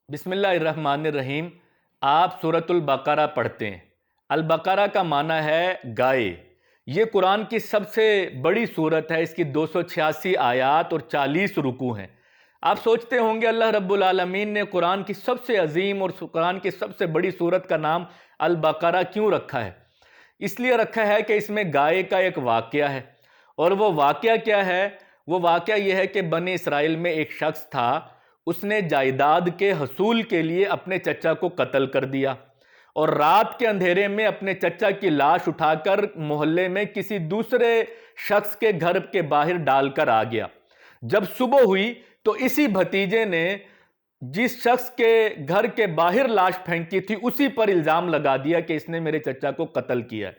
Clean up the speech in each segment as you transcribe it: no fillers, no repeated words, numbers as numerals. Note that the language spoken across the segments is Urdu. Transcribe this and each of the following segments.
بسم اللہ الرحمن الرحیم۔ آپ سورۃ البقرہ پڑھتے ہیں۔ البقرہ کا معنی ہے گائے۔ یہ قرآن کی سب سے بڑی سورت ہے۔ اس کی 286 آیات اور 40 رکوع ہیں۔ آپ سوچتے ہوں گے اللہ رب العالمین نے قرآن کی سب سے عظیم اور قرآن کی سب سے بڑی سورت کا نام البقرہ کیوں رکھا ہے؟ اس لیے رکھا ہے کہ اس میں گائے کا ایک واقعہ ہے۔ اور وہ واقعہ کیا ہے؟ وہ واقعہ یہ ہے کہ بنی اسرائیل میں ایک شخص تھا، اس نے جائیداد کے حصول کے لیے اپنے چچا کو قتل کر دیا اور رات کے اندھیرے میں اپنے چچا کی لاش اٹھا کر محلے میں کسی دوسرے شخص کے گھر کے باہر ڈال کر آ گیا۔ جب صبح ہوئی تو اسی بھتیجے نے جس شخص کے گھر کے باہر لاش پھینکی تھی اسی پر الزام لگا دیا کہ اس نے میرے چچا کو قتل کیا ہے۔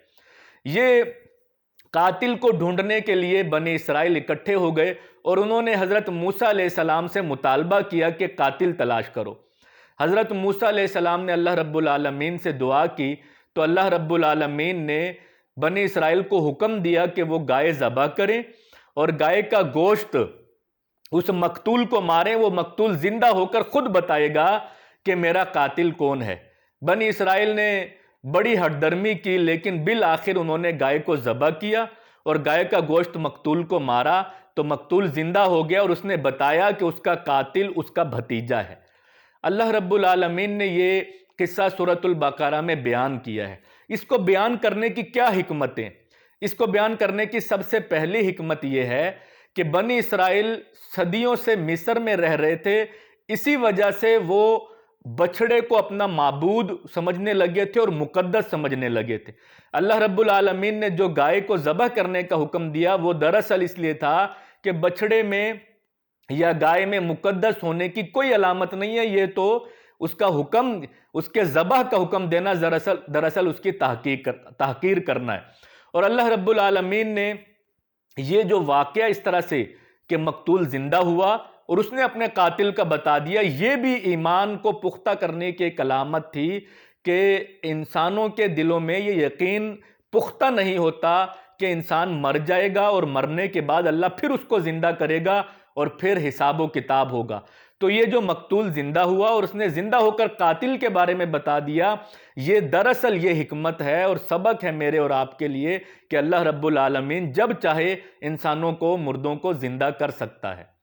یہ قاتل کو ڈھونڈنے کے لیے بنی اسرائیل اکٹھے ہو گئے اور انہوں نے حضرت موسیٰ علیہ السلام سے مطالبہ کیا کہ قاتل تلاش کرو۔ حضرت موسیٰ علیہ السلام نے اللہ رب العالمین سے دعا کی تو اللہ رب العالمین نے بنی اسرائیل کو حکم دیا کہ وہ گائے ذبح کریں اور گائے کا گوشت اس مقتول کو ماریں۔ وہ مقتول زندہ ہو کر خود بتائے گا کہ میرا قاتل کون ہے۔ بنی اسرائیل نے بڑی ہٹ درمی کی، لیکن بالآخر انہوں نے گائے کو ذبح کیا اور گائے کا گوشت مقتول کو مارا تو مقتول زندہ ہو گیا اور اس نے بتایا کہ اس کا قاتل اس کا بھتیجا ہے۔ اللہ رب العالمین نے یہ قصہ سورۃ البقرہ میں بیان کیا ہے۔ اس کو بیان کرنے کی کیا حکمتیں؟ اس کو بیان کرنے کی سب سے پہلی حکمت یہ ہے کہ بنی اسرائیل صدیوں سے مصر میں رہ رہے تھے، اسی وجہ سے وہ بچھڑے کو اپنا معبود سمجھنے لگے تھے اور مقدس سمجھنے لگے تھے۔ اللہ رب العالمین نے جو گائے کو ذبح کرنے کا حکم دیا وہ دراصل اس لیے تھا کہ بچھڑے میں یا گائے میں مقدس ہونے کی کوئی علامت نہیں ہے، یہ تو اس کا حکم، اس کے ذبح کا حکم دینا دراصل اس کی تحقیر کرنا ہے۔ اور اللہ رب العالمین نے یہ جو واقعہ اس طرح سے کہ مقتول زندہ ہوا اور اس نے اپنے قاتل کا بتا دیا، یہ بھی ایمان کو پختہ کرنے کی ایک علامت تھی کہ انسانوں کے دلوں میں یہ یقین پختہ نہیں ہوتا کہ انسان مر جائے گا اور مرنے کے بعد اللہ پھر اس کو زندہ کرے گا اور پھر حساب و کتاب ہوگا۔ تو یہ جو مقتول زندہ ہوا اور اس نے زندہ ہو کر قاتل کے بارے میں بتا دیا، یہ دراصل یہ حکمت ہے اور سبق ہے میرے اور آپ کے لیے کہ اللہ رب العالمین جب چاہے انسانوں کو، مردوں کو زندہ کر سکتا ہے۔